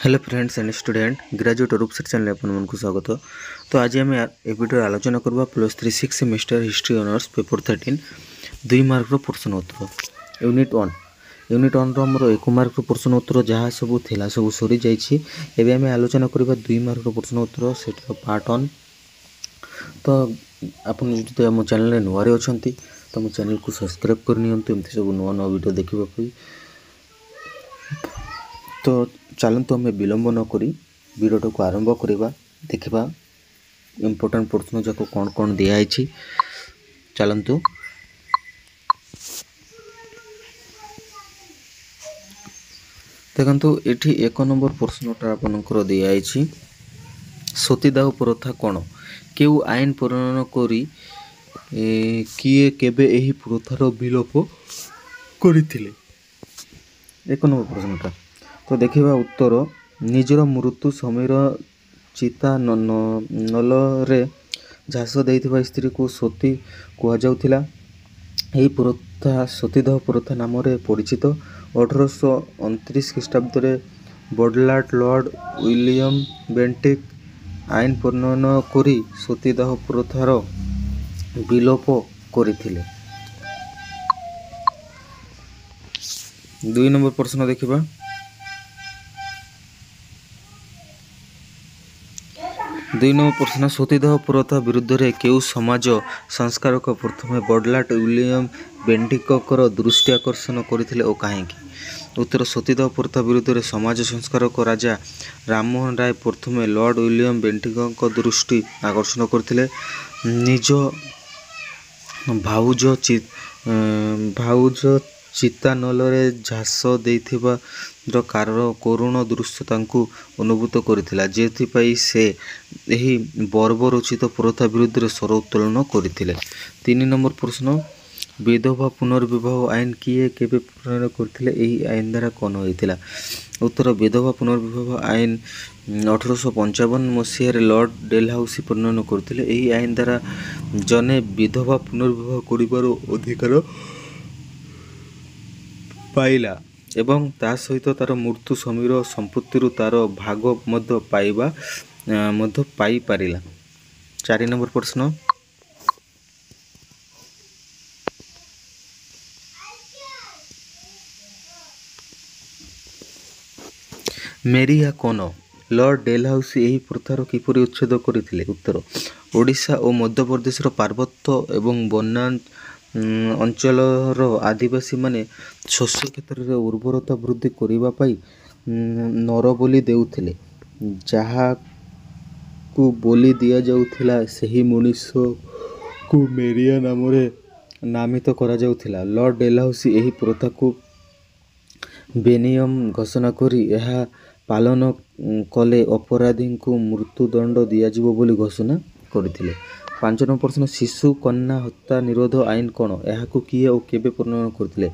Hello friends and student graduate रूपसेट channel आपको स्वागत। तो आज आम ए वीडियो आलोचना करवा +3 6 semester history honours paper 13 2 mark प्रश्न उत्तर यूनिट 1 रमर 1 मार्क प्रश्न उत्तर जहाँ सब थिला सब सरी जाइए। आम आलोचना करवा 2 मार्क प्रश्न उत्तर से पार्ट 1। तो आप आम चैनल नुआ अच्छा तो मो चैनल को सब्सक्राइब करनी एमती सब नुआ नुआ वीडियो देखा। तो चलतु आम विलंब नक वीडियो को आरंभ करवा देखा इम्पोर्टेंट प्रश्न जाक कौन कौन दिखाई। चलतु देखु ये 1 नंबर प्रश्नटा आपनकर दिखाई सतीदाह प्रथा कौन केउ आईन प्रणयन करी किए केबे एही प्रथार विलोप करथिले। 1 नंबर प्रश्नटा तो देखा उत्तर निजर मृत्यु समय चिता नलरे झास देइथिबा स्त्री को सती कहुला। यही प्रथा सतीदाह प्रथा नाम परिचित। 1829 ख्रीष्टाब्द बडलाट लॉर्ड विलियम बेंटिक आईन प्रणयन करी सतीदाह प्रथार विलोप करथिले। 2 नंबर प्रश्न देखिबा 2 नंबर प्रश्न सतीदाह प्रथा विरुद्ध रे केउ समाज संस्कारक प्रथमे बडलाट विलियम बेंटिकर दृष्टि आकर्षण करथिले ओ काहेकि। उत्तर सतीदाह प्रथा विरुद्ध रे समाज संस्कारक राजा राममोहन राय प्रथमे लॉर्ड विलियम बेंटिकर दृष्टि आकर्षण करथिले। निज भाउज चिता नलरे झास देइथिबार करुण दृश्य तांकु अनुभूत करथिला जेथिपाई से एही बर्बरोचित प्रथा विरुद्ध रे स्वर उत्तोलन करथिले। 3 नंबर प्रश्न विधवा पुनर्विवाह आईन किए केबे प्रणयन करथिले एही आईन द्वारा कौन होइथिला। उत्तर विधवा पुनर्विवाह आईन 1855 मसीह लॉर्ड डेलहाउसी प्रणयन करथिले। एही आईन द्वारा जने विधवा पुनर्विवाह करिबार अधिकार पाइला एवं ता सहित तार मृत्यु समय संपत्ति तार भाग पाई पारिला। 4 नंबर प्रश्न मेरिया कौन लॉर्ड डेलहाउसी यही प्रथार किपरि उच्छेद करथिले। उत्तर ओडिशा और मध्य प्रदेश पार्वत्य एवं बन्या अंचलर आदिवासी माने शस्य क्षेत्र में उर्वरता वृद्धि करिबा पाई नर बोली देउथिले जहा को बोली दिया जाउथिला सही मनुष्य को मेरिया नाम रे नामित करा जाउथिला। लॉर्ड डेलहाउसी यही प्रथा को बेनियम घोषणा करी यह पालन कले अपराधी को मृत्युदंड दिया जिवो बोली घोषणा करथिले। 5 नंबर प्रश्न शिशु कन्या हत्या निरोध आईन कौन यह किए और केबे प्रणयन करथिले।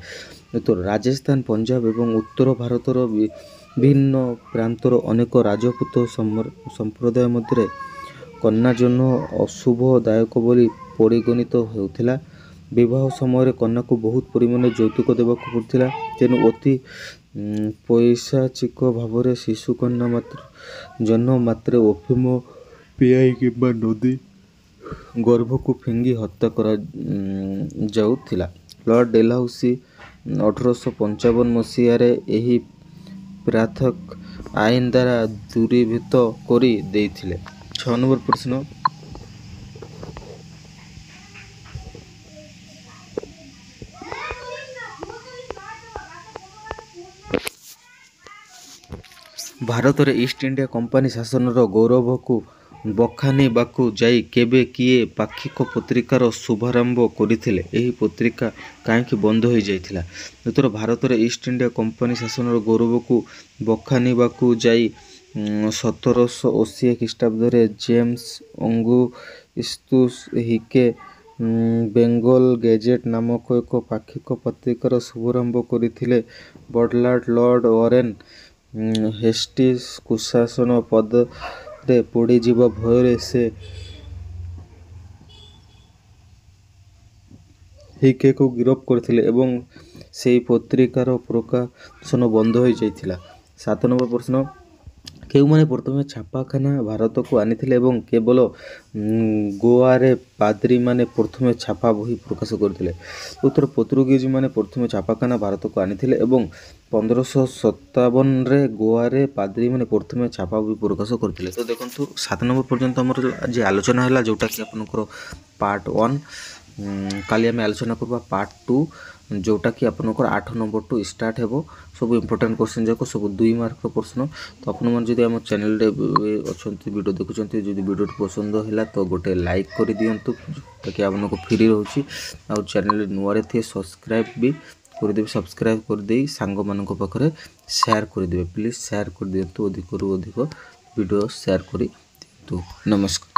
उत्तर राजस्थान पंजाब एवं उत्तर भारतर विभिन्न प्रांतर अनेक राजपूत संप्रदाय मध्य कन्या जन्म अशुभदायक बोली परिगणित होउथिला। विवाह समय कन्या को बहुत परिमाण यौतुक देवाक पड़ता तेणु अति पैशाचिक भाव में शिशु कन्या मात्र जन्म मात्र अफिम पियाई किंबा नदी गर्भ को फिंगी हत्या करा जाउथिला। लॉर्ड डेलहाउसी 1855 मसीह यही प्राथक आईन द्वारा दूरीभूत करी देइथिले। 6 नंबर प्रश्न भारत रे ईस्ट इंडिया कंपनी शासन गौरव को बखानी बाकू जाई केबे किए पाक्षिक पत्रिकार शुभारंभ करथिले एही पत्रिका काहेकि बंद हो जाइथिला। उत्तर भारत रे ईस्ट इंडिया कंपनी शासन गौरव को बखानी बाकू जाई 1780 ख्रीष्टाब्द जेम्स अंगुस्तुस हिके बेंगल गेजेट नामक एक पाक्षिक पत्रिकार शुभारंभ करथिले। बडलाट लॉर्ड वॉरेन हेस्टिस कुशासन पद रे पड़ी जीवा भय से हिके को गिरफ करथिले एवं से पत्रिकार प्रकाशन बंद हो जाइथिला। 7 नंबर प्रश्न କେଉଁମାନେ ପ୍ରଥମେ ଛାପାଖାନା ଭାରତକୁ ଆଣିଥିଲେ ଏବଂ କେବଳ ଗୋଆରେ ପାଦ୍ରୀମାନେ ପ୍ରଥମେ ଛାପା ବହି ପ୍ରକାଶ କରିଥିଲେ? ଉତ୍ତର ପର୍ତ୍ତୁଗୀଜମାନେ ପ୍ରଥମେ ଛାପାଖାନା ଭାରତକୁ ଆଣିଥିଲେ ଏବଂ 1557ରେ ଗୋଆରେ ପାଦ୍ରୀମାନେ ପ୍ରଥମେ ଛାପା ବହି ପ୍ରକାଶ କରିଥିଲେ। ତ ଦେଖନ୍ତୁ 7 ନମ୍ବର ପର୍ଯ୍ୟନ୍ତ ଆମର ଆଜି ଆଲୋଚନା ହେଲା, ଯେଉଁଟାକି ଆପଣଙ୍କର ପାର୍ଟ 1। କାଲି ଆମେ ଆଲୋଚନା କରିବା ପାର୍ଟ 2, ଯେଉଁଟାକି ଆପଣଙ୍କର 8 ନମ୍ବରଠୁ ଷ୍ଟାର୍ଟ ହେବ। ସବୁ ଇମ୍ପୋର୍ଟାଣ୍ଟ କ୍ୱେଶ୍ଚନ୍ ଯାକ, ସବୁ 2 ମାର୍କର ପ୍ରଶ୍ନ। ତ ଆପଣମାନେ ଯଦି ଆମ ଚ୍ୟାନେଲରେ ଅଛନ୍ତି, ଭିଡ଼ିଓ ଦେଖୁଛନ୍ତି, ଯଦି ଭିଡ଼ିଓଟି ପସନ୍ଦ ହେଲା ତ ଗୋଟେ ଲାଇକ୍ କରିଦିଅନ୍ତୁ, ଯେଉଁଟାକି ଆପଣଙ୍କୁ ଫ୍ରି ରହୁଛି। ଆଉ ଚ୍ୟାନେଲରେ ନୂଆରେ ଥିବେ ସବସ୍କ୍ରାଇବ୍ ବି କରିଦେବେ। ସବସ୍କ୍ରାଇବ୍ କରିଦେଇ ସାଙ୍ଗମାନଙ୍କ ପାଖରେ ସେୟାର କରିଦେବେ। ପ୍ଲିଜ୍ ସେୟାର କରିଦିଅନ୍ତୁ, ଅଧିକରୁ ଅଧିକ ଭିଡ଼ିଓ ସେୟାର କରିଦିଅନ୍ତୁ। ନମସ୍କାର।